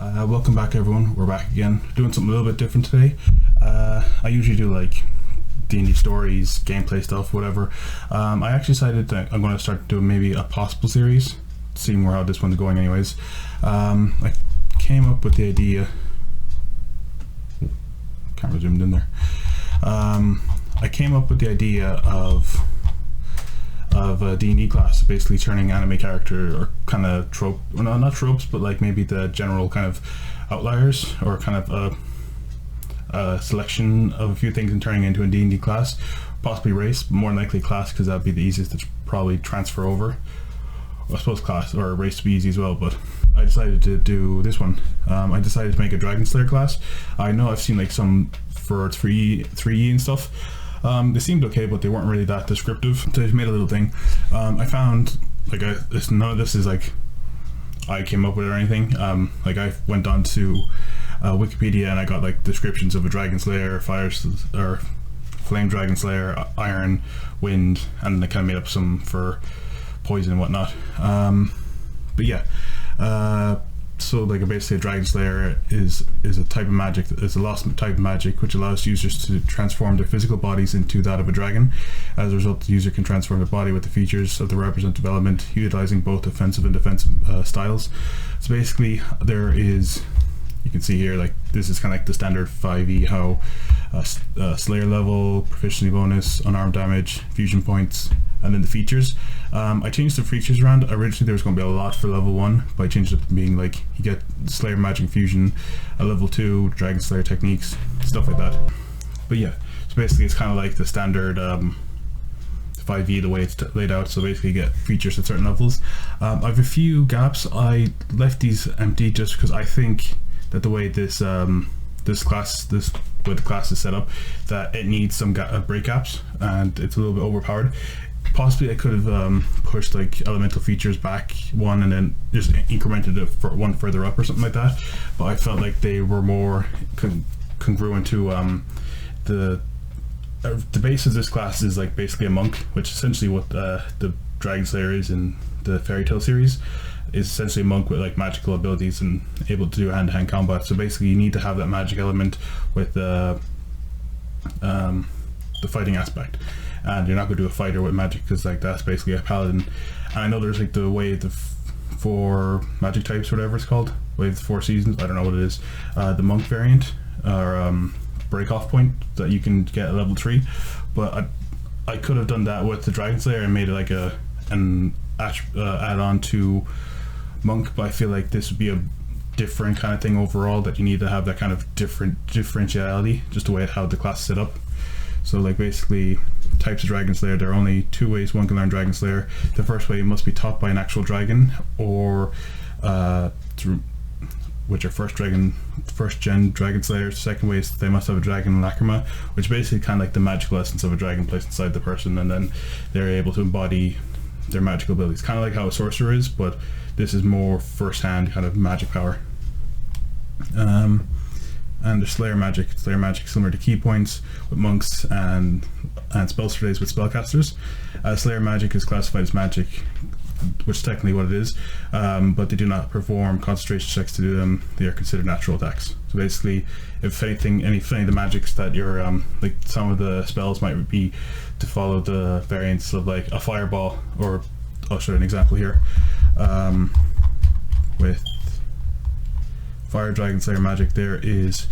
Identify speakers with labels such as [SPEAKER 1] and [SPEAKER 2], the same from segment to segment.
[SPEAKER 1] Welcome back everyone, we're back again, doing something a little bit different today. I usually do like D&D stories, gameplay stuff, whatever. I actually decided that I'm going to start doing maybe a possible series, seeing how this one's going anyways. I came up with the idea, camera zoomed in there. I came up with the idea of a D&D class, basically turning anime character or kind of trope, well, no, not tropes, but like maybe the general kind of outliers or kind of a selection of a few things and turning into a D&D class, possibly race, but more likely class because that'd be the easiest to probably transfer over. I suppose class or race to be easy as well, but I decided to do this one. I decided to make a Dragon Slayer class. I know I've seen like some for 3E and stuff. They seemed okay, but they weren't really that descriptive. So I made a little thing. I found like none of this is like I came up with it or anything. Like I went on to Wikipedia and I got like descriptions of a Dragon Slayer, or Flame Dragon Slayer, Iron, Wind, and they kind of made up some for poison and whatnot. But yeah. So like basically a Dragon Slayer is a type of magic, is a lost type of magic which allows users to transform their physical bodies into that of a dragon. As a result, the user can transform their body with the features of the representative element, utilizing both offensive and defensive styles. So basically there is, you can see here, like this is kind of like the standard 5e, how Slayer level, proficiency bonus, unarmed damage, fusion points, and then the features. I changed the features around. Originally there was going to be a lot for level 1, but I changed it to being like you get Slayer magic fusion at level 2, Dragon Slayer techniques, stuff like that. But yeah, so basically it's kind of like the standard 5e, the way it's laid out. So basically you get features at certain levels. I have a few gaps. I left these empty just because I think that the way this way the class is set up, that it needs some break gaps and it's a little bit overpowered. Possibly I could have pushed like elemental features back one and then just incremented it for one further up or something like that, but I felt like they were more congruent to the base of this class is like basically a monk, which is essentially what the Dragon Slayer is in the Fairy Tail series, is essentially a monk with like magical abilities and able to do hand-to-hand combat. So basically you need to have that magic element with the fighting aspect, and you're not going to do a fighter with magic because like that's basically a paladin. And I know there's like the way the 4 magic types, whatever it's called, wave the 4 seasons, I don't know what it is, the monk variant or break off point that you can get at level 3, but I could have done that with the Dragon Slayer and made it like an add-on to monk, but I feel like this would be a different kind of thing overall, that you need to have that kind of differentiality, just the way how the class is set up. So like basically types of Dragon Slayer, there are only 2 ways one can learn Dragon Slayer. The first way, must be taught by an actual dragon, or which are first gen Dragon Slayers. The second way is they must have a dragon lacrima, which basically kind of like the magical essence of a dragon placed inside the person, and then they're able to embody their magical abilities, kind of like how a sorcerer is, but this is more first-hand kind of magic power. And the Slayer magic similar to key points with monks and spell sprays with spellcasters. Slayer magic is classified as magic, which is technically what it is, but they do not perform concentration checks to do them. They are considered natural attacks. So basically, if anything, any of the magics that you're like some of the spells might be to follow the variants of like a fireball, or I'll show you an example here with Fire Dragon Slayer magic. There is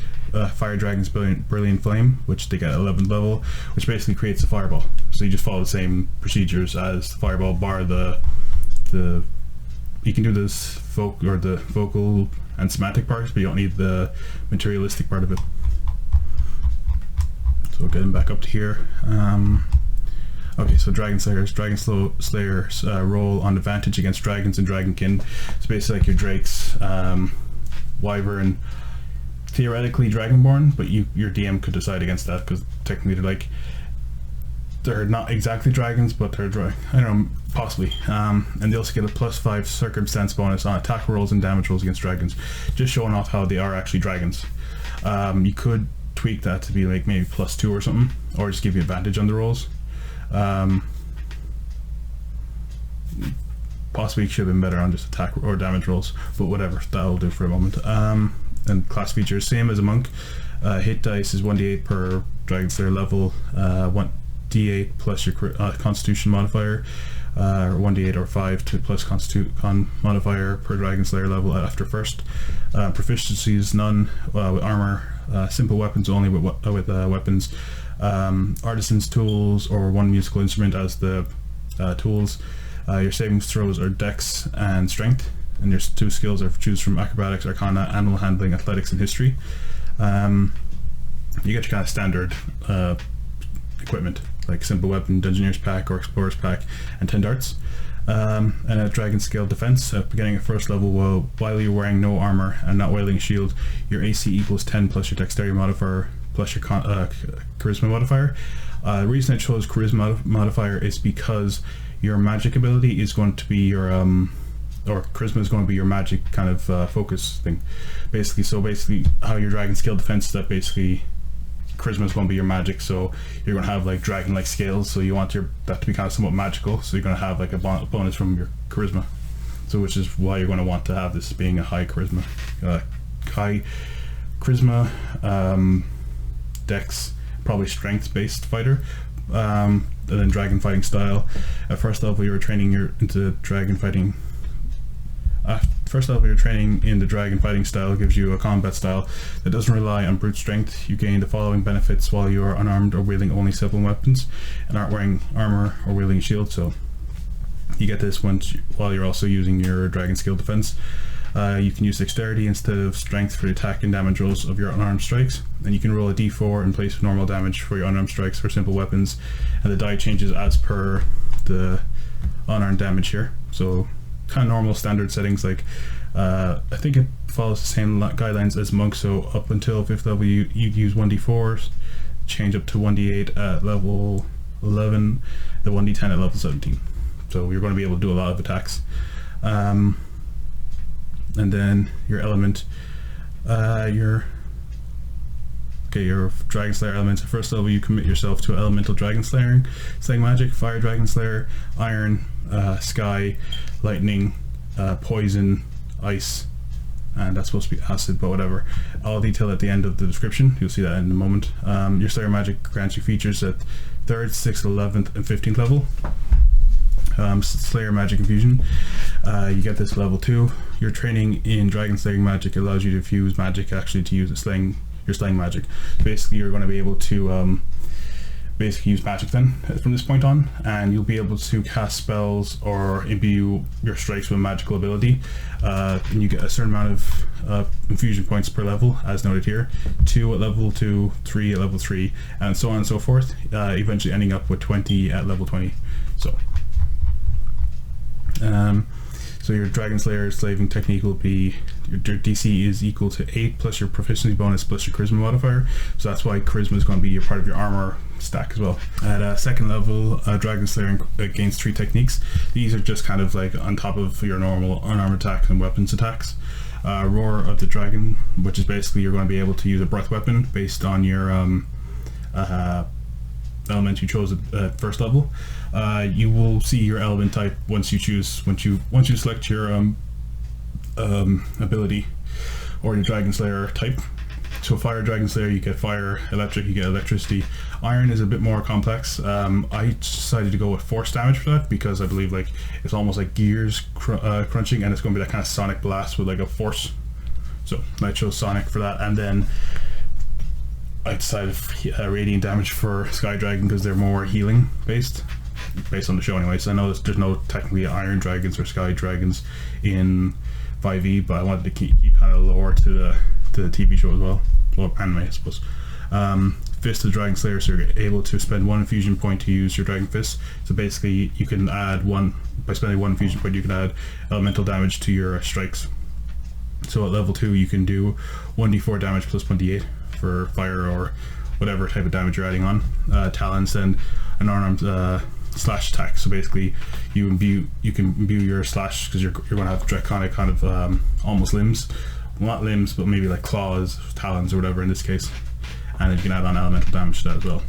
[SPEAKER 1] Fire Dragon's Brilliant Flame, which they get at 11th level, which basically creates a fireball. So you just follow the same procedures as the fireball, bar the you can do this the vocal and semantic parts, but you don't need the materialistic part of it. So getting back up to here. Okay, so Dragon Slayers roll on advantage against dragons and dragonkin. It's basically like your drakes, wyvern, theoretically dragonborn, but your DM could decide against that because technically they're not exactly dragons, but they're I don't know, possibly. And they also get a +5 circumstance bonus on attack rolls and damage rolls against dragons, just showing off how they are actually dragons. You could tweak that to be like maybe +2 or something, or just give you advantage on the rolls. Possibly should have been better on just attack or damage rolls, but whatever, that'll do for a moment. And class features, same as a monk. Hit dice is 1d8 per Dragon Slayer level, 1d8 plus your Constitution modifier, or 1d8 or 5 to plus Con modifier per Dragon Slayer level after first. Proficiencies none with armor, simple weapons only with weapons, artisans tools or one musical instrument as the tools. Your savings throws are Dex and Strength, and your 2 skills are choose from Acrobatics, Arcana, Animal Handling, Athletics, and History. You get your kind of standard equipment, like Simple Weapon, Dungeoneer's Pack or Explorer's Pack, and 10 darts. And a Dragon Scale Defense. Beginning at first level, while you're wearing no armor and not wielding a shield, your AC equals 10 plus your Dexterity modifier plus your Charisma modifier. The reason I chose Charisma modifier is because your magic ability is going to be your or Charisma is going to be your magic kind of focus thing, basically. So basically, how your Dragon Scale Defense is that basically Charisma is going to be your magic, so you're going to have like dragon-like scales, so you want that to be kind of somewhat magical, so you're going to have like a bonus from your Charisma, so which is why you're going to want to have this being a high Charisma, Dex, probably Strength-based fighter. And then Dragon Fighting Style. At first level, you're training into Dragon Fighting. First level, you're training in the Dragon Fighting Style gives you a combat style that doesn't rely on brute strength. You gain the following benefits while you are unarmed or wielding only simple weapons and aren't wearing armor or wielding a shield. So you get this while you're also using your Dragon Scale Defense. You can use Dexterity instead of Strength for the attack and damage rolls of your unarmed strikes, and you can roll a d4 in place of normal damage for your unarmed strikes for simple weapons, and the die changes as per the unarmed damage here. So kind of normal standard settings, like I think it follows the same guidelines as monk, so up until 5th level you use 1d4, change up to 1d8 at level 11, the 1d10 at level 17, so you're going to be able to do a lot of attacks. And then your element, your Dragon Slayer elements. At first level, you commit yourself to elemental Dragon Slaying magic, Fire Dragon Slayer, Iron, Sky, Lightning, Poison, Ice, and that's supposed to be Acid, but whatever. All detail at the end of the description. You'll see that in a moment. Your Slayer magic grants you features at 3rd, 6th, 11th, and 15th level. Slayer Magic Infusion. You get this level 2. Your training in Dragon Slaying magic allows you to fuse magic actually to use your slaying magic. So basically, you're going to be able to basically use magic then from this point on, and you'll be able to cast spells or imbue your strikes with a magical ability. And you get a certain amount of infusion points per level, as noted here. 2 at level 2, 3 at level 3, and so on and so forth. Eventually ending up with 20 at level 20. So your Dragon Slayer slaving technique will be your DC is equal to 8 plus your proficiency bonus plus your Charisma modifier. So that's why Charisma is going to be your part of your armor stack as well. At 2nd level, Dragon Slayer gains 3 techniques. These are just kind of like on top of your normal unarmed attacks and weapons attacks. Roar of the Dragon, which is basically you're going to be able to use a breath weapon based on your element you chose at first level. You will see your element type once you select your ability or your Dragon Slayer type. So Fire Dragon Slayer, you get fire. Electric, you get electricity. Iron is a bit more complex. I decided to go with force damage for that because I believe like it's almost like gears crunching, and it's going to be that kind of sonic blast with like a force. So I chose Sonic for that, and then I decided radiant damage for Sky Dragon because they're more healing based on the show anyway. So I know there's no technically Iron Dragons or Sky Dragons in 5e, but I wanted to keep kind of lore to the TV show as well, or anime I suppose. Fist of Dragon Slayer, so you're able to spend 1 infusion point to use your Dragon Fist. So basically you can add by spending 1 infusion point you can add elemental damage to your strikes. So at level 2 you can do 1d4 damage plus 1d8 for fire or whatever type of damage you're adding on. Talons and an unarmed slash attack. So basically you can imbue your slash because you're going to have draconic kind of almost limbs. Not limbs, but maybe like claws, talons or whatever in this case. And then you can add on elemental damage to that as well.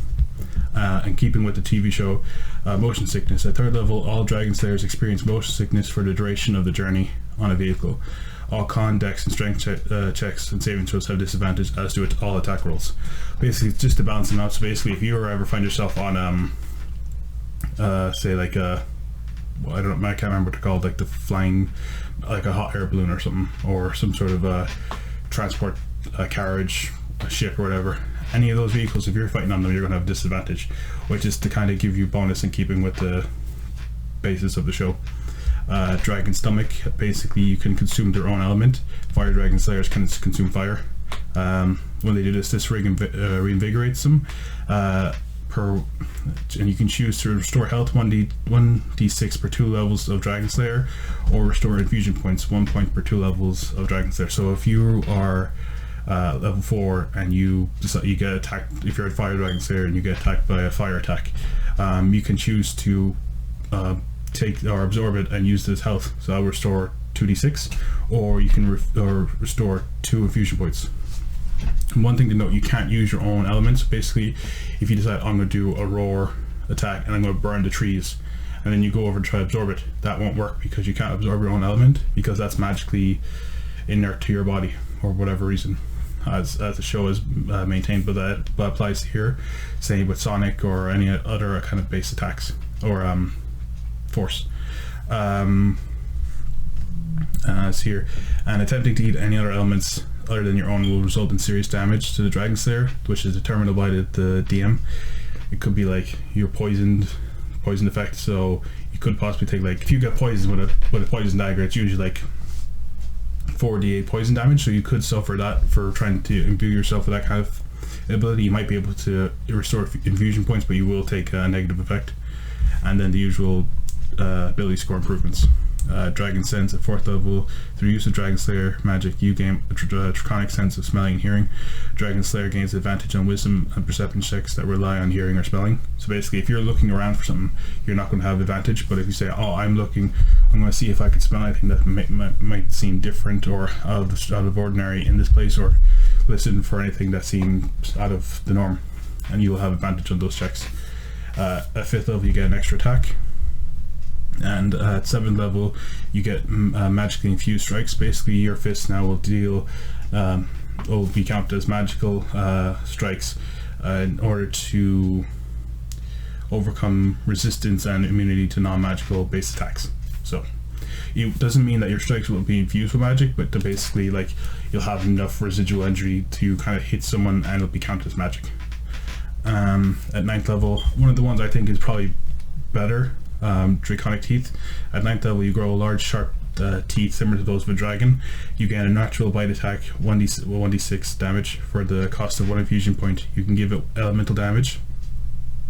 [SPEAKER 1] And keeping with the TV show, motion sickness. At 3rd level, all Dragon Slayers experience motion sickness for the duration of the journey on a vehicle. All con, dex, and strength checks and saving throws have disadvantage, as do all attack rolls. Basically, it's just to balance them out. So basically, if you ever find yourself on, say like I can't remember what they're called, like the flying, like a hot air balloon or something, or some sort of transport carriage, a ship or whatever. Any of those vehicles, if you're fighting on them, you're going to have disadvantage, which is to kind of give you bonus in keeping with the basis of the show. Dragon Stomach, basically you can consume their own element. Fire Dragon Slayers can consume fire. When they do this reinvigorates them. And you can choose to restore health 1d6 per 2 levels of Dragon Slayer, or restore infusion points 1 point per 2 levels of Dragon Slayer. So if you are level 4 and you get attacked, if you're a Fire Dragon Slayer and you get attacked by a fire attack, you can choose to take or absorb it and use this health. So I'll restore 2d6, or you can restore 2 infusion points. And one thing to note, you can't use your own elements. Basically, if you decide I'm going to do a roar attack and I'm going to burn the trees, and then you go over and try to absorb it, that won't work because you can't absorb your own element, because that's magically inert to your body or whatever reason, as the show is maintained. But that applies here, say with Sonic or any other kind of base attacks or force. As here, and attempting to eat any other elements other than your own will result in serious damage to the Dragon Slayer, which is determined by the DM. It could be like you're poisoned effect, so you could possibly take, like, if you get poisoned with a poison dagger, it's usually like 4d8 poison damage, so you could suffer that for trying to imbue yourself with that kind of ability. You might be able to restore infusion points, but you will take a negative effect. And then the usual ability score improvements. Dragon Sense at 4th level. Through use of Dragon Slayer magic, you gain a draconic sense of smelling and hearing. Dragon Slayer gains advantage on wisdom and perception checks that rely on hearing or smelling. So basically, if you're looking around for something, you're not going to have advantage. But if you say, oh, I'm going to see if I can smell anything that might seem different or out of ordinary in this place, or listen for anything that seems out of the norm, and you will have advantage on those checks. At 5th level, you get an extra attack. And at 7th level, you get magically infused strikes. Basically, your fists now will will be counted as magical strikes in order to overcome resistance and immunity to non-magical base attacks. So it doesn't mean that your strikes will be infused with magic, but to basically, like, you'll have enough residual energy to kind of hit someone and it'll be counted as magic. At 9th level, one of the ones I think is probably better, Draconic Teeth. At 9th level, you grow large sharp teeth similar to those of a dragon. You gain a natural bite attack 1d6 damage for the cost of 1 infusion point. You can give it elemental damage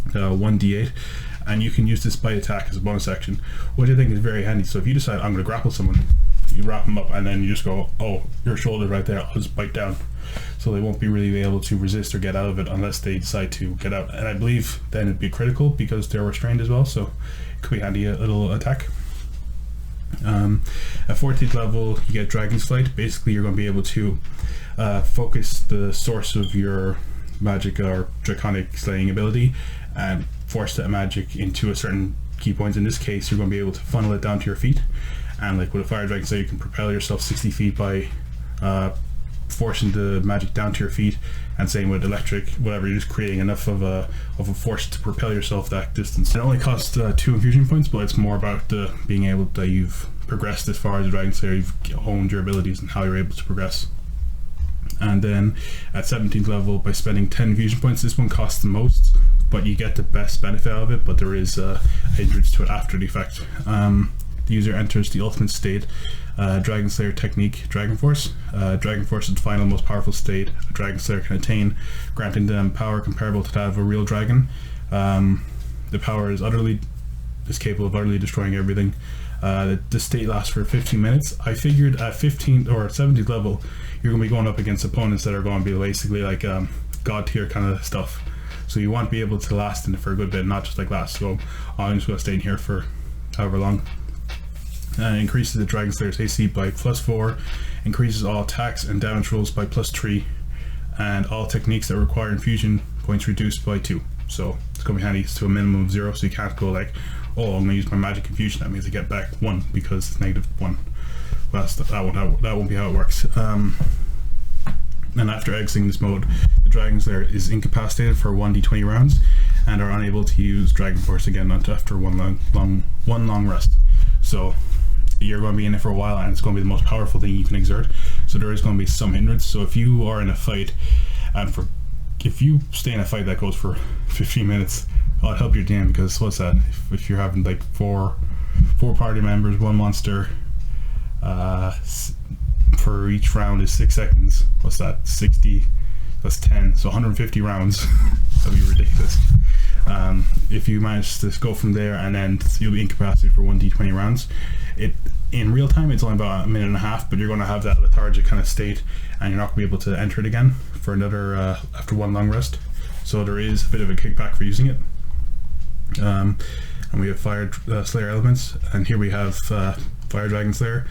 [SPEAKER 1] 1d8, and you can use this bite attack as a bonus action, which I think is very handy. So if you decide I'm going to grapple someone, you wrap them up and then you just go, oh, your shoulder's right there, I'll just bite down. So they won't be really able to resist or get out of it unless they decide to get out. And I believe then it'd be critical because they're restrained as well, so it could be handy, a little attack. At 14th level, you get Dragon's Flight. Basically, you're going to be able to focus the source of your magic or draconic slaying ability and force that magic into a certain key point. In this case, you're going to be able to funnel it down to your feet. And like with a Fire Dragon Slayer, you can propel yourself 60 feet by forcing the magic down to your feet, and same with electric, whatever, you're just creating enough of a force to propel yourself that distance. It only costs 2 infusion points, but it's more about being able that you've progressed as far as a Dragon Slayer, you've honed your abilities and how you're able to progress. And then at 17th level, by spending 10 infusion points, this one costs the most, but you get the best benefit out of it, but there is a hindrance to it after the effect. The user enters the ultimate state, Dragon Slayer technique, Dragon Force. Dragon Force is the final most powerful state a Dragon Slayer can attain, granting them power comparable to that of a real dragon. The power is capable of utterly destroying everything. The state lasts for 15 minutes. I figured at 15th or 17th level, you're going to be going up against opponents that are going to be basically like god tier kind of stuff. So you want to be able to last in it for a good bit, not just like last. So I'm just going to stay in here for however long. Increases the Dragon Slayer's AC by +4, increases all attacks and damage rolls by +3, and all techniques that require infusion points reduced by 2.
[SPEAKER 2] so it's going to be handy. It's to a minimum of 0, so you can't go like, oh, I'm going to use my magic confusion, that means I get back 1 because it's -1. Well, that won't be how it works. And after exiting this mode, the Dragon's Lair is incapacitated for 1d20 rounds and are unable to use Dragon Force again after one long rest. So you're going to be in it for a while, and it's going to be the most powerful thing you can exert. So there is going to be some hindrance. So if you are in a fight, and if you stay in a fight that goes for 15 minutes, I'll help your DM, because what's that? If you're having like four party members, 1 monster, for each round is 6 seconds. What's that? 60. That's 10. So 150 rounds. That'd be ridiculous. If you manage to go from there, and then you'll be incapacitated for 1d20 rounds. In real time, it's only about a minute and a half, but you're going to have that lethargic kind of state, and you're not going to be able to enter it again for another after 1 long rest. So there is a bit of a kickback for using it. And we have Fire Slayer elements, and here we have Fire Dragon Slayer.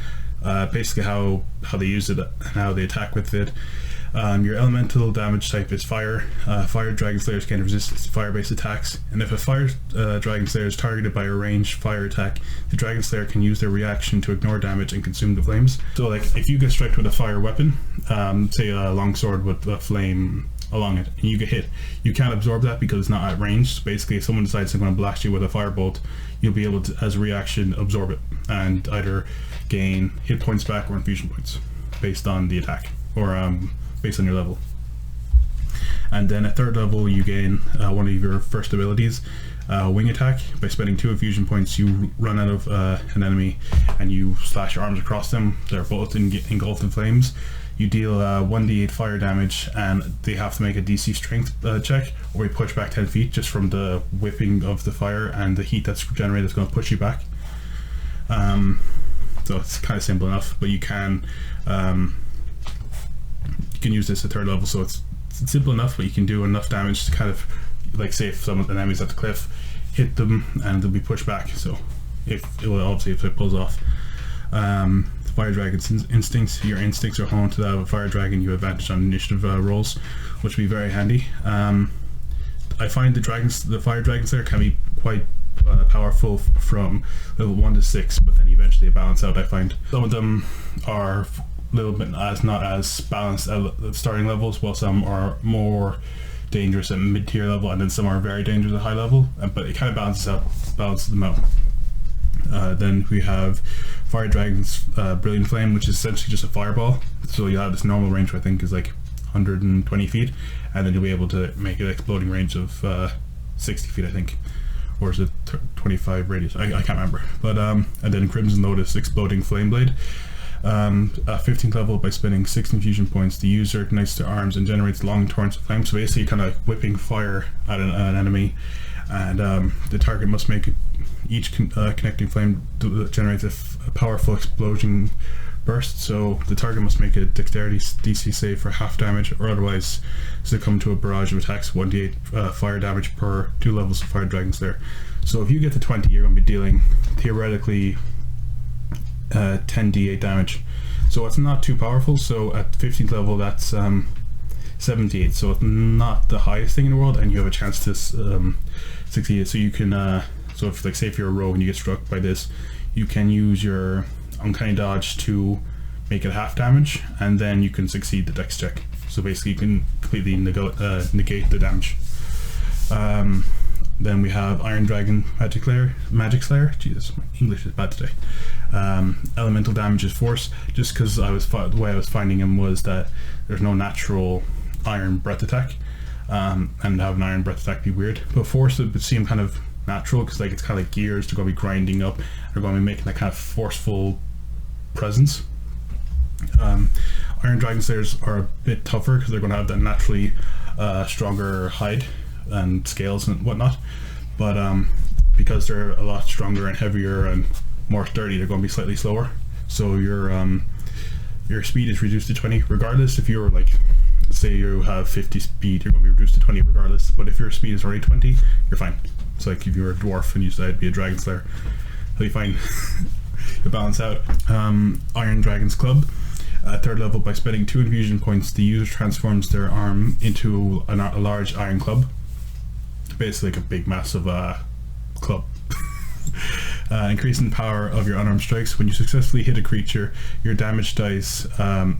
[SPEAKER 2] Basically how they use it and how they attack with it. Your elemental damage type is fire. Fire Dragon Slayers can resist fire-based attacks, and if a Fire Dragon Slayer is targeted by a ranged fire attack, the Dragon Slayer can use their reaction to ignore damage and consume the flames. So like if you get struck with a fire weapon, say a longsword with a flame along it, and you get hit, you can't absorb that because it's not at range. So basically, if someone decides they're going to blast you with a firebolt, you'll be able to, as a reaction, absorb it and either gain hit points back or infusion points based on the attack, or based on your level. And then at 3rd level, you gain one of your first abilities, wing attack. By spending 2 infusion points, you run out of an enemy and you slash your arms across them. They're both engulfed in flames. You deal 1d8 fire damage, and they have to make a DC strength check, or you push back 10 feet just from the whipping of the fire, and the heat that's generated is going to push you back. So it's kind of simple enough, but you can use this at 3rd level, so it's simple enough, but you can do enough damage to kind of, like, say if some of the enemies at the cliff, hit them and they'll be pushed back. So if it pulls off. Fire Dragon's instincts. Your instincts are honed to that of a Fire Dragon. You have advantage on initiative rolls, which will be very handy. I find the Fire Dragons there can be quite powerful from level 1 to 6, but then eventually they balance out. I find some of them are a little bit not as balanced at starting levels, while some are more dangerous at mid-tier level, and then some are very dangerous at high level, but it kind of balances them out. Then we have Fire Dragon's Brilliant Flame, which is essentially just a fireball. So you have this normal range, which I think is like 120 feet, and then you'll be able to make an exploding range of 60 feet, I think, or is it 25 radius? I can't remember. But and then Crimson Lotus Exploding Flame Blade. At 15th level, by spending 6 infusion points, the user ignites their arms and generates long torrents of flame. So basically, kind of whipping fire at an enemy, and the target must make each connecting flame generates a powerful explosion burst. So the target must make a dexterity DC save for half damage, or otherwise succumb to a barrage of attacks. 1d8 fire damage per 2 levels of Fire Dragon Slayer. So if you get to 20, you're going to be dealing theoretically 10d8 damage. So it's not too powerful. So at 15th level, that's 78. So it's not the highest thing in the world, and you have a chance to succeed. So you can so if, like, say if you're a rogue and you get struck by this, you can use your uncanny dodge to make it half damage, and then you can succeed the dex check. So basically you can completely negate the damage. Then we have Iron Dragon Magic Slayer. Jesus, my English is bad today. Elemental damage is force, just because the way I was finding him was that there's no natural iron breath attack, and have an iron breath attack be weird. But force would seem kind of natural, because like it's kind of like gears. They're going to be grinding up, they're going to be making that kind of forceful presence. Iron Dragon Slayers are a bit tougher because they're going to have that naturally stronger hide and scales and whatnot, but because they're a lot stronger and heavier and more sturdy, they're going to be slightly slower. So your speed is reduced to 20 regardless. If you're like, say you have 50 speed, you're going to be reduced to 20 regardless, but if your speed is already 20, you're fine. It's like if you're a dwarf and you decide to be a Dragon Slayer, you'll be fine. You balance out. Iron Dragon's Club. At 3rd level, by spending 2 infusion points, the user transforms their arm into a large iron club. basically like a big massive club. Increasing the power of your unarmed strikes. When you successfully hit a creature, your damage dice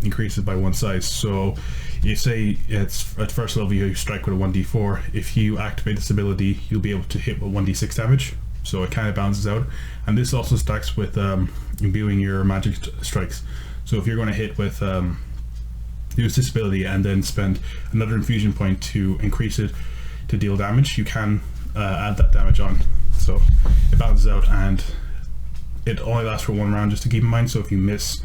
[SPEAKER 2] increases by 1 size. So you say it's at first level you strike with a 1d4. If you activate this ability, you'll be able to hit with 1d6 damage. So it kind of balances out. And this also stacks with imbuing your magic strikes. So if you're going to hit with use this ability and then spend another infusion point to increase it to deal damage, you can add that damage on. So it balances out, and it only lasts for 1 round, just to keep in mind. So if you miss,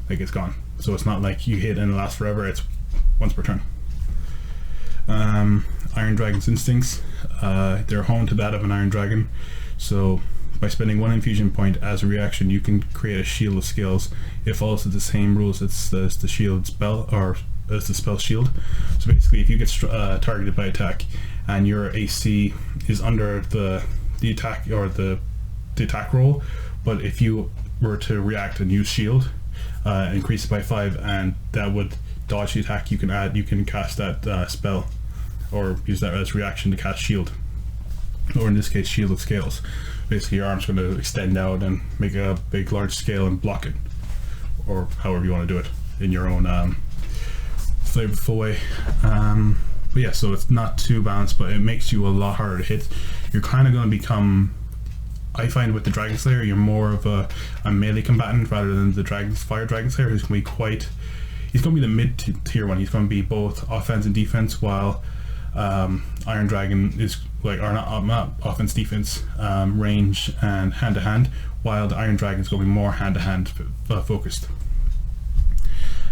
[SPEAKER 2] like, it's gone. So it's not like you hit and it lasts forever, it's once per turn. Iron Dragon's instincts, they're home to that of an Iron Dragon. So by spending 1 infusion point as a reaction, you can create a shield of skills. It follows the same rules as the shield spell, or as the spell shield. So basically, if you get targeted by attack and your AC is under the attack or the attack roll, but if you were to react and use shield, increase it by 5, and that would dodge the attack, you can cast that spell, or use that as reaction to cast shield, or in this case shield of scales. Basically your arm's going to extend out and make a big large scale and block it, or however you want to do it in your own flavorful way. But yeah, so it's not too balanced, but it makes you a lot harder to hit. You're kind of going to become, I find with the Dragon Slayer, you're more of a melee combatant rather than the Fire Dragon Slayer, who's going to be he's going to be the mid-tier one. He's going to be both offense and defense, while Iron Dragon is like, or not offense, defense, range and hand-to-hand, while the Iron Dragon is going to be more hand-to-hand focused.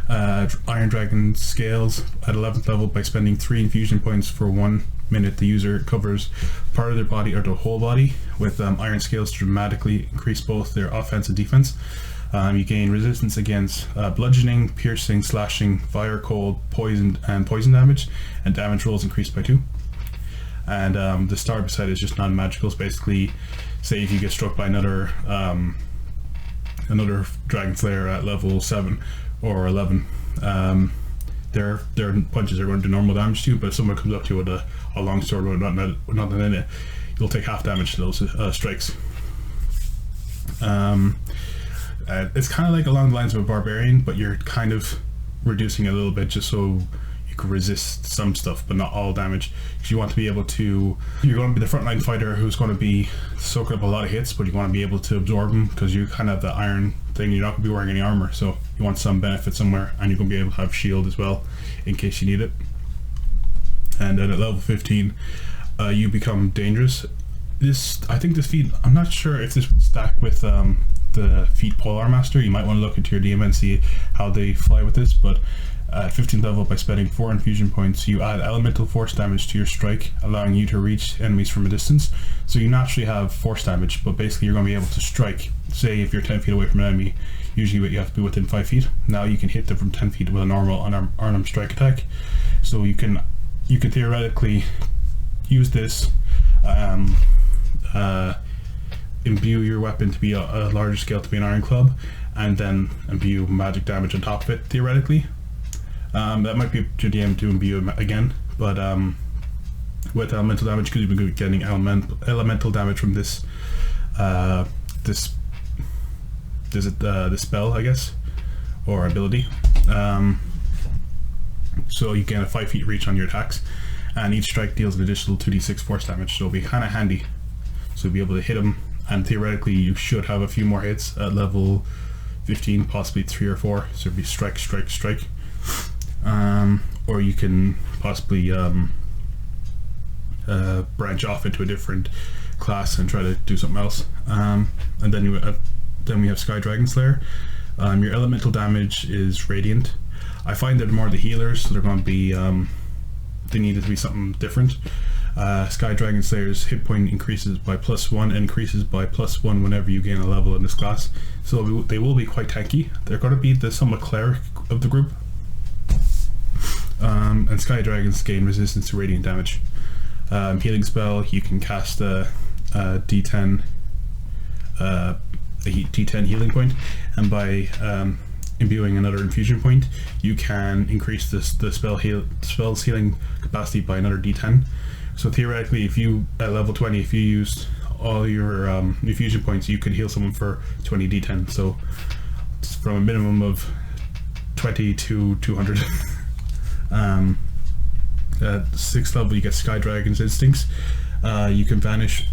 [SPEAKER 2] Iron Dragon scales at 11th level by spending 3 infusion points for 1 minute. The user covers part of their body or the whole body with iron scales to dramatically increase both their offense and defense. You gain resistance against bludgeoning, piercing, slashing, fire, cold, poison, and poison damage, and damage rolls increased by 2. And the star beside it is just non-magicals. Basically, say if you get struck by another Dragon Slayer at level 7 or 11, their punches are going to do normal damage to you, but if someone comes up to you with a long sword with nothing in it, you'll take half damage to those strikes. It's kind of like along the lines of a barbarian, but you're kind of reducing it a little bit just so you can resist some stuff, but not all damage. Because you want to be able to, you're going to be the frontline fighter who's going to be soaking up a lot of hits, but you want to be able to absorb them because you kind of have the iron thing. You're not going to be wearing any armor, so you want some benefit somewhere, and you're going to be able to have shield as well in case you need it. And then at level 15, you become dangerous. I think this feat, I'm not sure if this would stack with the feat Polar Master. You might want to look into your DM and see how they fly with this, but at 15th level, by spending 4 infusion points, you add elemental force damage to your strike, allowing you to reach enemies from a distance. So you naturally have force damage, but basically you're going to be able to strike. Say if you're 10 feet away from an enemy, usually you have to be within 5 feet. Now you can hit them from 10 feet with a normal unarmed strike attack. So you can theoretically use this, imbue your weapon to be a larger scale, to be an iron club, and then imbue magic damage on top of it, theoretically. That might be up to DM to imbue again, but with elemental damage, because you've been getting elemental damage from this spell, I guess, or ability. So you gain a 5 feet reach on your attacks, and each strike deals an additional 2d6 force damage, so it'll be kind of handy. So you'll be able to hit them, and theoretically you should have a few more hits at level 15, possibly 3 or 4. So it'll be strike, strike, strike. Or you can possibly branch off into a different class and try to do something else. And then we have Sky Dragon Slayer. Your elemental damage is radiant. I find that more the healers, so they're going to be they need it to be something different. Sky Dragon Slayer's hit point increases by +1 and increases by +1 whenever you gain a level in this class. So they will be quite tanky. They're going to be the somewhat cleric of the group. And Sky Dragons gain resistance to radiant damage. Healing spell, you can cast a D10 healing point, and by imbuing another infusion point, you can increase the spell's healing capacity by another D10, So theoretically, if you at level 20, if you used all your infusion points, you could heal someone for 20 d10. So it's from a minimum of 20 to 200. At 6th level, you get Sky Dragon's Instincts. You can vanish.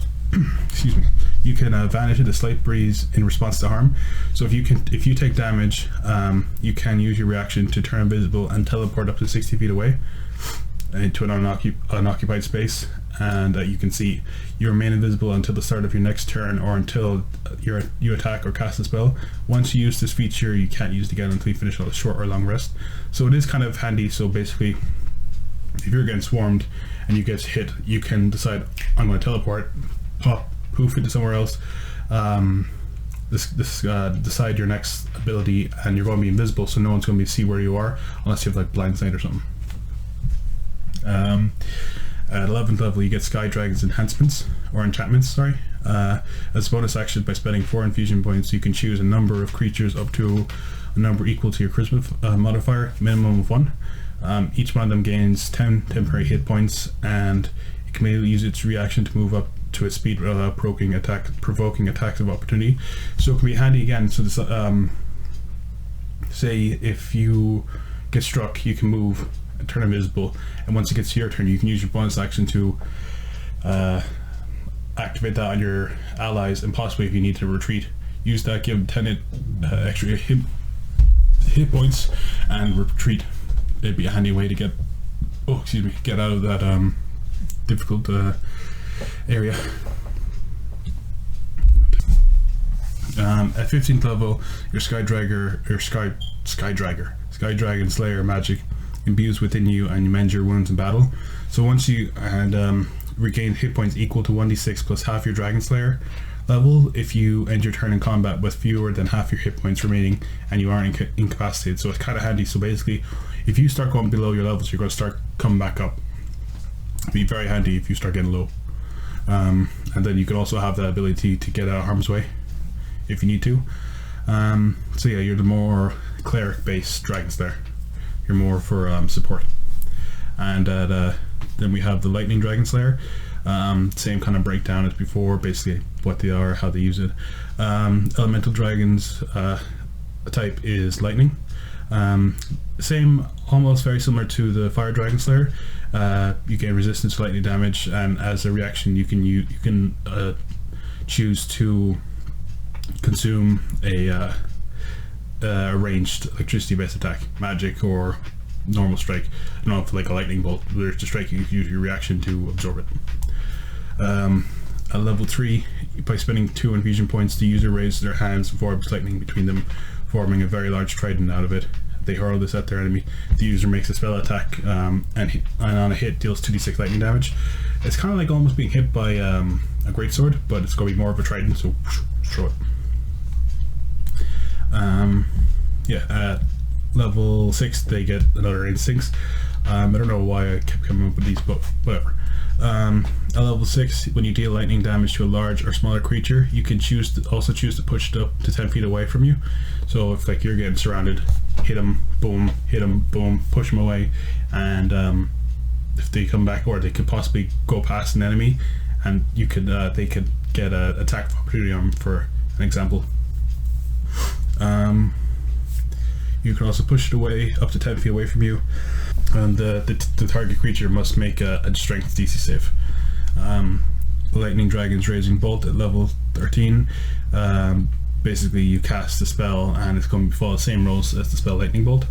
[SPEAKER 2] Excuse me. You can vanish at a slight breeze in response to harm. So if you take damage, you can use your reaction to turn invisible and teleport up to 60 feet away into an unoccupied space, and you can see you remain invisible until the start of your next turn or until you attack or cast a spell. Once you use this feature, you can't use it again until you finish a short or long rest. So it is kind of handy. So basically, if you're getting swarmed and you get hit, you can decide, I'm going to teleport, pop, poof into somewhere else, decide your next ability, and you're going to be invisible, so no one's going to see where you are unless you have like blind sight or something. At 11th level, you get Sky Dragon's enhancements or enchantments. As a bonus action, by spending 4 infusion points, you can choose a number of creatures up to a number equal to your charisma modifier, minimum of 1. Each one of them gains 10 temporary hit points, and it can maybe use its reaction to move up to a speed without provoking attacks of opportunity. So it can be handy again. So this, say if you get struck, you can move and turn invisible, and once it gets to your turn, you can use your bonus action to activate that on your allies, and possibly if you need to retreat, use that, give them 10 extra hit points and retreat. It'd be a handy way to get out of that difficult area. At 15th level, your Sky Dragon's Lair magic imbues within you and you mend your wounds in battle. So once you regain hit points equal to 1d6 plus half your Dragon Slayer level if you end your turn in combat with fewer than half your hit points remaining and you aren't incapacitated. So it's kind of handy. So basically, if you start going below your levels, you're going to start coming back up. It'd be very handy if you start getting low. And then you could also have the ability to get out of harm's way if you need to. So yeah, you're the more cleric based Dragon Slayer. You're more for support. And then we have the Lightning Dragon Slayer. Same kind of breakdown as before, basically what they are, how they use it. Elemental Dragon's type is lightning. Same, almost very similar to the Fire Dragon Slayer. You gain resistance to lightning damage, and as a reaction you can choose to consume a ranged electricity based attack, magic or normal strike. I don't know if like a lightning bolt, there's to strike, you can use your reaction to absorb it. At level 3, by spending 2 infusion points, the user raises their hands and orbs lightning between them, forming a very large trident out of it. They hurl this at their enemy. The user makes a spell attack and on a hit deals 2d6 lightning damage. It's kind of like almost being hit by a greatsword, but it's going to be more of a trident, so throw it. At level 6 they get another instincts. I don't know why I kept coming up with these, but whatever. At level 6, when you deal lightning damage to a large or smaller creature, you can choose to push it up to 10 feet away from you. So if like you're getting surrounded, hit them, boom, push them away, and if they come back, or they could possibly go past an enemy, and you could they could get an attack of opportunity on them, for an example. You can also push it away up to 10 feet away from you, and the target creature must make a strength DC save. Lightning Dragon's Raging Bolt at level 13. Basically you cast the spell and it's going to follow the same rules as the spell Lightning Bolt.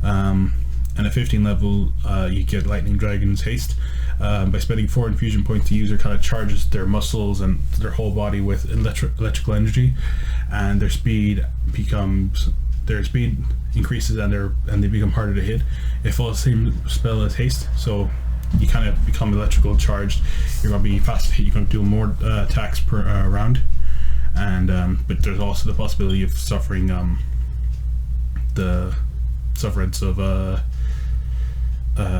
[SPEAKER 2] And at 15 level you get Lightning Dragon's Haste. By spending 4 infusion points, the user kind of charges their muscles and their whole body with electrical energy, and their speed increases and they become harder to hit. It follows the same spell as haste, so you kind of become electrical charged. You're going to be faster to hit. You're going to do more attacks per round, and but there's also the possibility of suffering the sufferance of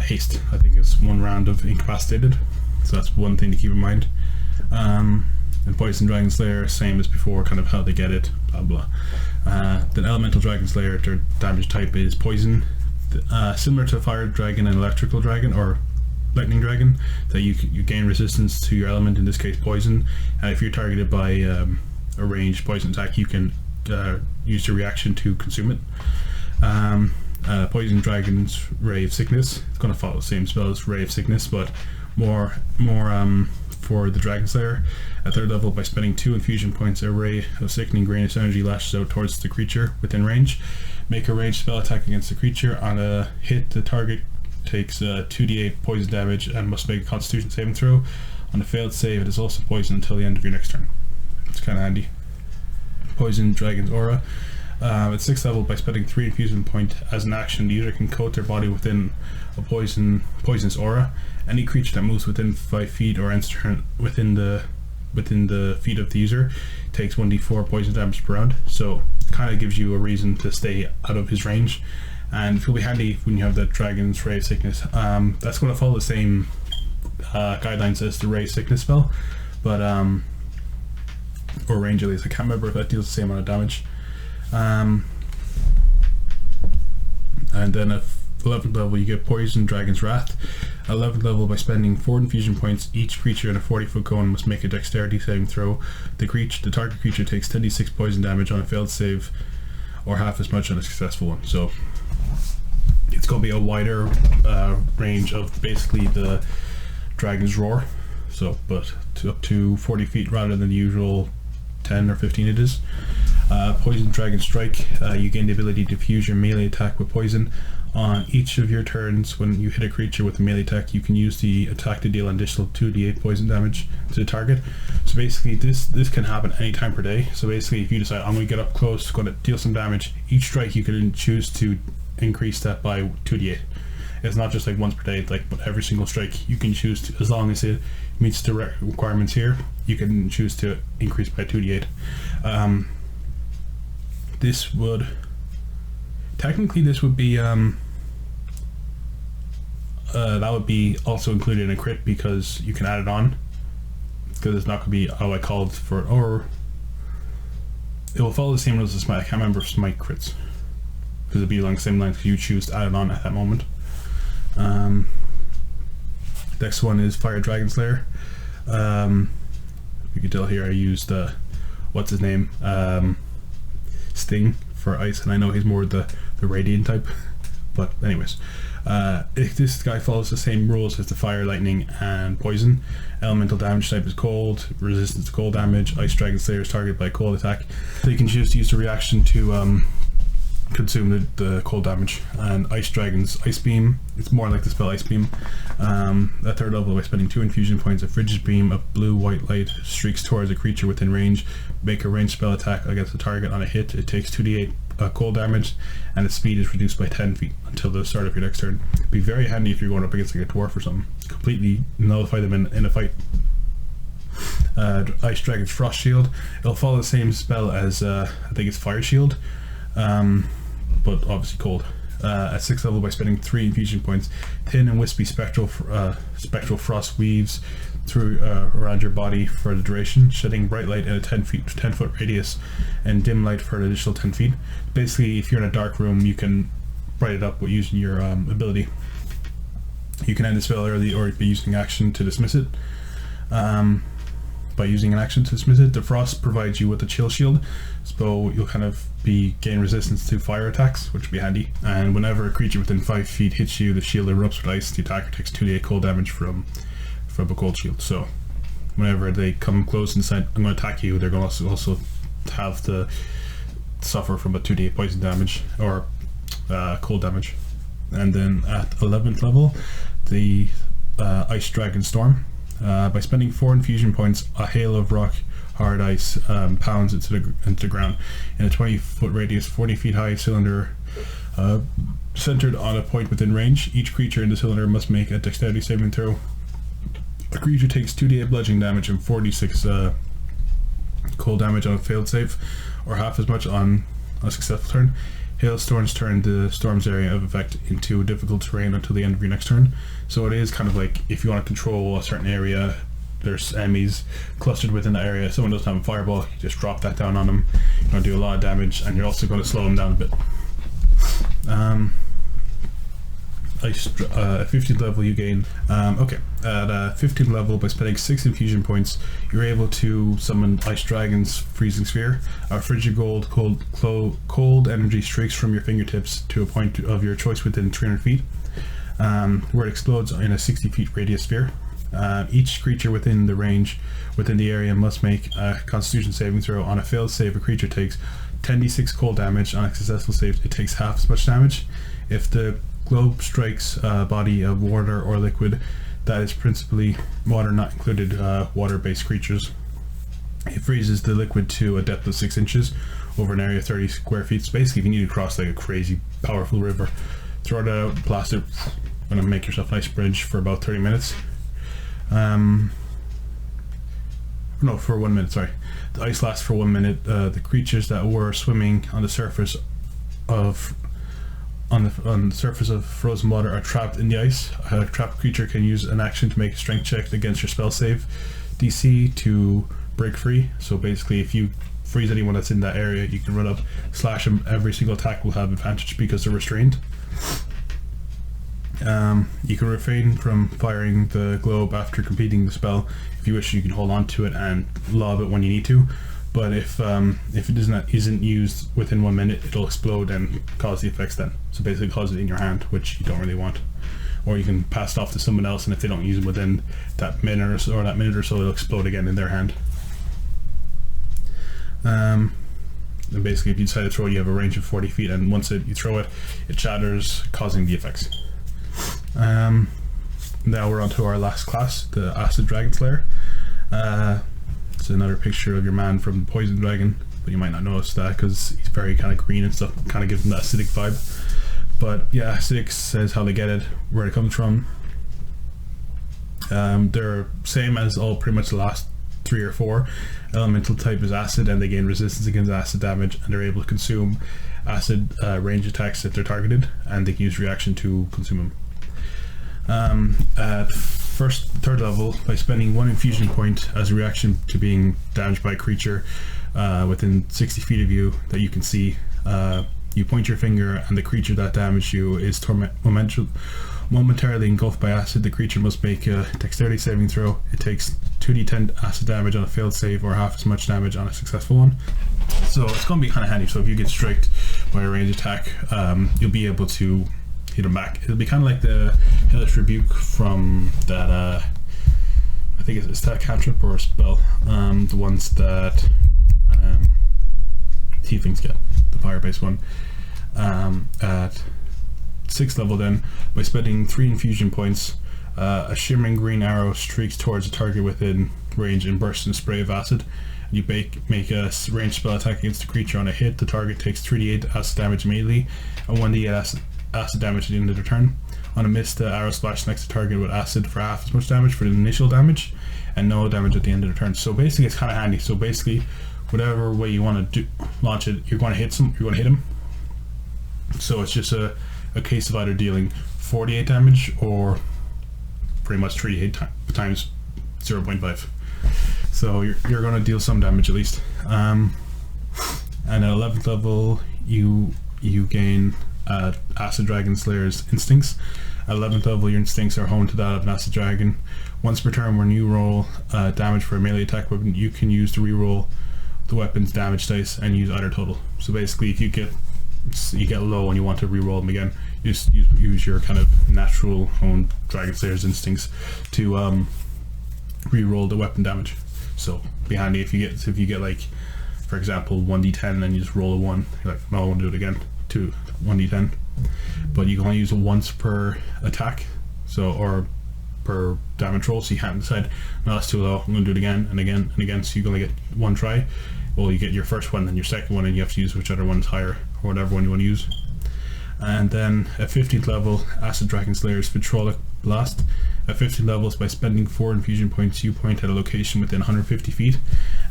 [SPEAKER 2] haste. I think it's 1 round of incapacitated, so that's one thing to keep in mind. And Poison Dragon Slayer, same as before, kind of how they get it, blah blah. Then Elemental Dragon Slayer, their damage type is poison, similar to Fire Dragon and Electrical Dragon, or lightning dragon, that you gain resistance to your element, in this case poison. And if you're targeted by a ranged poison attack, you can use the reaction to consume it. Poison dragon's ray of sickness. It's going to follow the same spell as ray of sickness, but more for the dragon slayer. At third level, by spending 2 infusion points, a ray of sickening greenish energy lashes out towards the creature within range. Make a ranged spell attack against the creature. On a hit, the target takes 2d8 poison damage and must make a constitution saving throw. On a failed save, it is also poisoned until the end of your next turn. It's kind of handy. Poison dragon's aura. At 6th level, by spending 3 infusion point as an action, the user can coat their body within a poisonous aura. Any creature that moves within 5 feet or ends turn within the feet of the user takes 1d4 poison damage per round. So kind of gives you a reason to stay out of his range, and it will be handy when you have that dragon's ray of sickness. That's going to follow the same guidelines as the ray of sickness spell, but or range at least. I can't remember if that deals the same amount of damage. And then at 11th level, you get Poison Dragon's Wrath. 11th level, by spending 4 infusion points, each creature in a 40-foot cone must make a dexterity saving throw. The target creature takes 10d6 poison damage on a failed save, or half as much on a successful one. So it's going to be a wider range of basically the Dragon's Roar. So, but up to 40 feet rather than the usual 10 or 15 it is. Poison Dragon Strike. You gain the ability to fuse your melee attack with poison. On each of your turns, when you hit a creature with a melee attack, you can use the attack to deal an additional 2d8 poison damage to the target. So basically this can happen any time per day. So basically, if you decide I'm going to get up close, going to deal some damage, each strike you can choose to increase that by 2d8. It's not just like once per day, it's like every single strike you can choose to, as long as it meets the requirements here, you can choose to increase by 2d8. This would technically be that would be also included in a crit, because you can add it on, because it's not going to be I called for, or it will follow the same rules as Smite. I can't remember if Smite crits, because it'll be along the same lines, because you choose to add it on at that moment. Next one is Fire Dragon Slayer. You can tell here I used what's his name, Sting for ice, and I know he's more the radiant type, but anyways, this guy follows the same rules as the fire, lightning, and poison. Elemental damage type is cold, resistance to cold damage. Ice Dragon Slayer is targeted by a cold attack, so you can choose to use the reaction to consume the cold damage. And Ice Dragon's Ice Beam, it's more like the spell Ice Beam. At third level, by spending 2 infusion points, a frigid beam of blue-white light streaks towards a creature within range. Make a ranged spell attack against the target. On a hit, it takes 2d8 cold damage, and its speed is reduced by 10 feet until the start of your next turn. It'd be very handy if you're going up against like a dwarf or something. Completely nullify them in a fight. Ice Dragon's Frost Shield. It'll follow the same spell as I think it's Fire Shield, but obviously cold. At 6th level, by spending 3 infusion points, thin and wispy spectral frost weaves through around your body for the duration, shedding bright light in a 10-foot radius, and dim light for an additional 10 feet. Basically, if you're in a dark room, you can bright it up with using your ability. You can end the spell early, or by using action to dismiss it. By using an action to dismiss it, the frost provides you with a chill shield, so you'll kind of gain resistance to fire attacks, which would be handy. And whenever a creature within 5 feet hits you, the shield erupts with ice. The attacker takes 2d8 cold damage from a cold shield. So whenever they come close and decide I'm going to attack you, they're going to also have to suffer from a 2d8 poison damage or cold damage. And then at 11th level, the Ice Dragon Storm. By spending 4 infusion points, a hail of rock hard ice pounds into the ground in a 20-foot radius, 40 feet high cylinder centered on a point within range. Each creature in the cylinder must make a dexterity saving throw. The creature takes 2d8 bludgeoning damage and 46 cold damage on a failed save, or half as much on a successful turn. Hailstorms turn the storm's area of effect into difficult terrain until the end of your next turn. So it is kind of like, if you want to control a certain area, there's enemies clustered within that area, someone doesn't have a fireball, you just drop that down on them. You're going to do a lot of damage, and you're also going to slow them down a bit. 15th level you gain at 15th level, by spending 6 infusion points, you're able to summon Ice Dragon's Freezing Sphere. Frigid cold energy streaks from your fingertips to a point of your choice within 300 feet, where it explodes in a 60 feet radius sphere. Each creature within the area must make a Constitution saving throw. On a failed save, a creature takes 10d6 cold damage. On a successful save, it takes half as much damage. If the globe strikes a body of water or liquid that is principally water, not included water-based creatures, it freezes the liquid to a depth of 6 inches over an area of 30 square feet. So basically, if you need to cross like a crazy powerful river, throw it out, blast it, and make yourself a nice bridge for about 30 minutes. No, for 1 minute, sorry. The ice lasts for 1 minute. The creatures that were swimming on the surface of frozen water are trapped in the ice. A trapped creature can use an action to make a strength check against your spell save DC to break free. So basically, if you freeze anyone that's in that area, you can run up, slash them. Every single attack will have advantage because they're restrained. You can refrain from firing the globe after completing the spell. If you wish, you can hold on to it and lob it when you need to. But if it isn't used within 1 minute, it'll explode and cause the effects then. So basically cause it in your hand, which you don't really want. Or you can pass it off to someone else, and if they don't use it within that minute or so, it'll explode again in their hand. And basically, if you decide to throw it, you have a range of 40 feet, and once you throw it, it shatters, causing the effects. Now we're on to our last class, the Acid Dragon Slayer. It's another picture of your man from Poison Dragon, but you might not notice that because he's very kind of green and stuff, kind of gives him that acidic vibe. But yeah, acidic says how they get it, where it comes from. They're same as all pretty much the last 3 or 4. Elemental type is acid, and they gain resistance against acid damage, and they're able to consume acid range attacks if they're targeted, and they can use reaction to consume them. At third level, by spending 1 infusion point as a reaction to being damaged by a creature within 60 feet of you that you can see, you point your finger, and the creature that damaged you is momentarily engulfed by acid. The creature must make a dexterity saving throw. It takes 2d10 acid damage on a failed save, or half as much damage on a successful one. So it's going to be kind of handy. So if you get striked by a ranged attack, you'll be able to hit them back. It'll be kind of like the Hellish Rebuke from that, I think it's that cantrip or a spell, the ones that tieflings get, the fire-based one. At 6th level then, by spending 3 infusion points, a shimmering green arrow streaks towards a target within range and bursts in a spray of acid. You make a ranged spell attack against the creature. On a hit, the target takes 3d8 acid damage immediately, and 1d8 acid damage at the end of the turn. On a miss, the arrow splashes next to the target with acid for half as much damage for the initial damage, and no damage at the end of the turn. So basically, it's kind of handy. So basically, whatever way you want to launch it, you're going to hit him. So it's just a case of either dealing 48 damage or pretty much 3d8 times 0.5. So you're going to deal some damage at least. And at 11th level, you gain Acid Dragon Slayer's instincts. At 11th level, your instincts are home to that of an Acid Dragon. Once per turn, when you roll damage for a melee attack weapon, you can use to reroll the weapon's damage dice and use either total. So basically, if you get low and you want to reroll them again, you just use your kind of natural own Dragon Slayer's instincts to reroll the weapon damage. So be handy if you get like, for example, 1d10 and you just roll a 1. You're like, no, I want to do it again. 1d10, but you can only use it once per attack, so, or per damage roll, so you can't decide, no, that's too low, I'm going to do it again and again and again. So you only get 1 try. Well, you get your first one, then your second one, and you have to use whichever one's higher, or whatever one you want to use. And then at 15th level, Acid Dragon Slayer's Vitrolic Blast. At 15th levels, by spending 4 infusion points, you point at a location within 150 feet,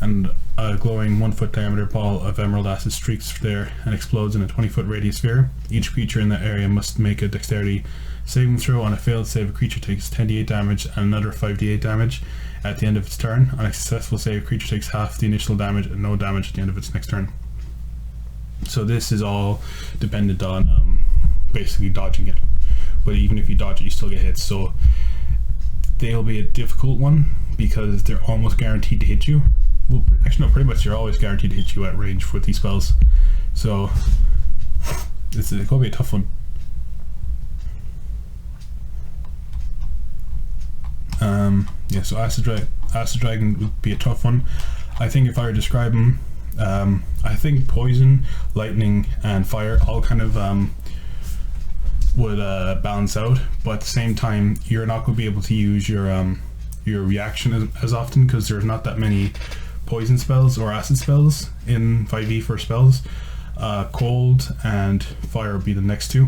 [SPEAKER 2] and a glowing 1-foot diameter ball of emerald acid streaks there and explodes in a 20-foot radius sphere. Each creature in that area must make a dexterity saving throw. On a failed save, a creature takes 10d8 damage and another 5d8 damage at the end of its turn. On a successful save, a creature takes half the initial damage and no damage at the end of its next turn. So this is all dependent on basically dodging it. but even if you dodge it, you still get hits. So they'll be a difficult one because they're almost guaranteed to hit you. Well, actually no, pretty much you're always guaranteed to hit you at range with these spells. So it's going to be a tough one. Yeah, so Acid Dragon would be a tough one. I think if I were to describe him, I think Poison, Lightning, and Fire all kind of would balance out, but at the same time, you're not going to be able to use your reaction as often because there's not that many Poison spells or Acid spells in 5e for spells. Cold and Fire would be the next two.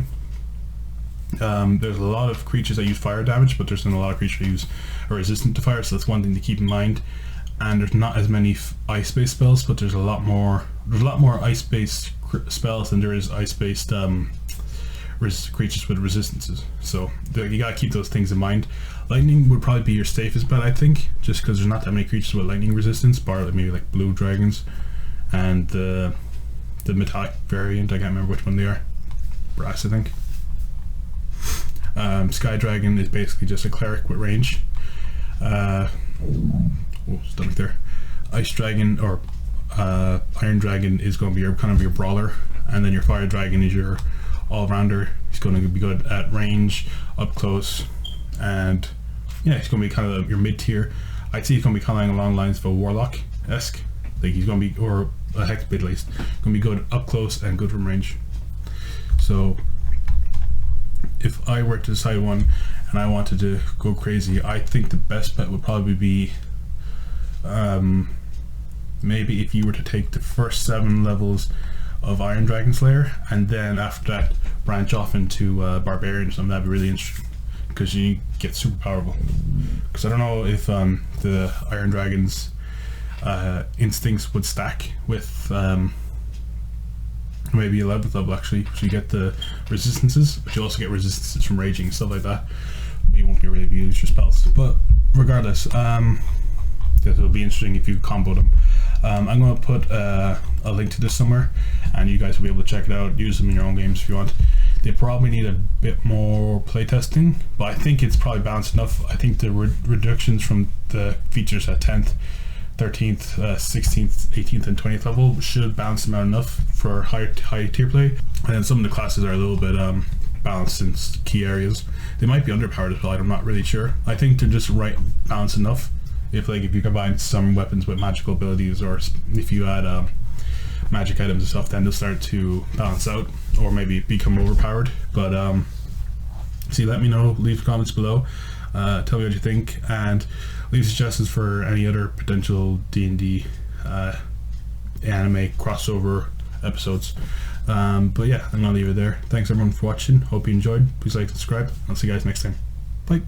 [SPEAKER 2] There's a lot of creatures that use fire damage, but there's not a lot of creatures that use are resistant to fire, so that's one thing to keep in mind. And there's not as many ice-based spells, but there's a lot more ice-based spells than there is ice-based creatures with resistances. So you gotta keep those things in mind. Lightning would probably be your safest bet, I think, just because there's not that many creatures with lightning resistance, bar maybe like blue dragons and the metallic variant. I can't remember which one they are. Brass, I think. Sky Dragon is basically just a cleric with range. Stomach there. Ice Dragon or Iron Dragon is going to be kind of your brawler, and then your Fire Dragon is your all-rounder. He's going to be good at range, up close, and yeah, he's going to be kind of your mid-tier. I'd say he's going to be kind of along the lines of a Warlock-esque. Like he's going to be, or a Hexblade at least, going to be good up close and good from range. So if I were to decide one and I wanted to go crazy, I think the best bet would probably be maybe if you were to take the first 7 levels of Iron Dragon Slayer and then after that branch off into Barbarian or something. That'd be really interesting because you get super powerful. Because I don't know if the Iron Dragon's instincts would stack with maybe 11th level actually, so you get the resistances, but you also get resistances from raging and stuff like that. But you won't be really able to use your spells. But regardless, it'll be interesting if you combo them. I'm going to put a link to this somewhere, and you guys will be able to check it out, use them in your own games if you want. They probably need a bit more playtesting, but I think it's probably balanced enough. I think the reductions from the features at 10th, 13th, 16th, 18th and 20th level should balance them out enough for high tier play. And then some of the classes are a little bit balanced in key areas. They might be underpowered as well, I'm not really sure. I think they're just right balanced enough. If you combine some weapons with magical abilities, or if you add magic items and stuff, then they'll start to balance out or maybe become overpowered. But see, let me know, leave comments below, tell me what you think, and leave suggestions for any other potential D&D anime crossover episodes. But yeah, I'm gonna leave it there. Thanks everyone for watching, hope you enjoyed. Please like and subscribe. I'll see you guys next time. Bye.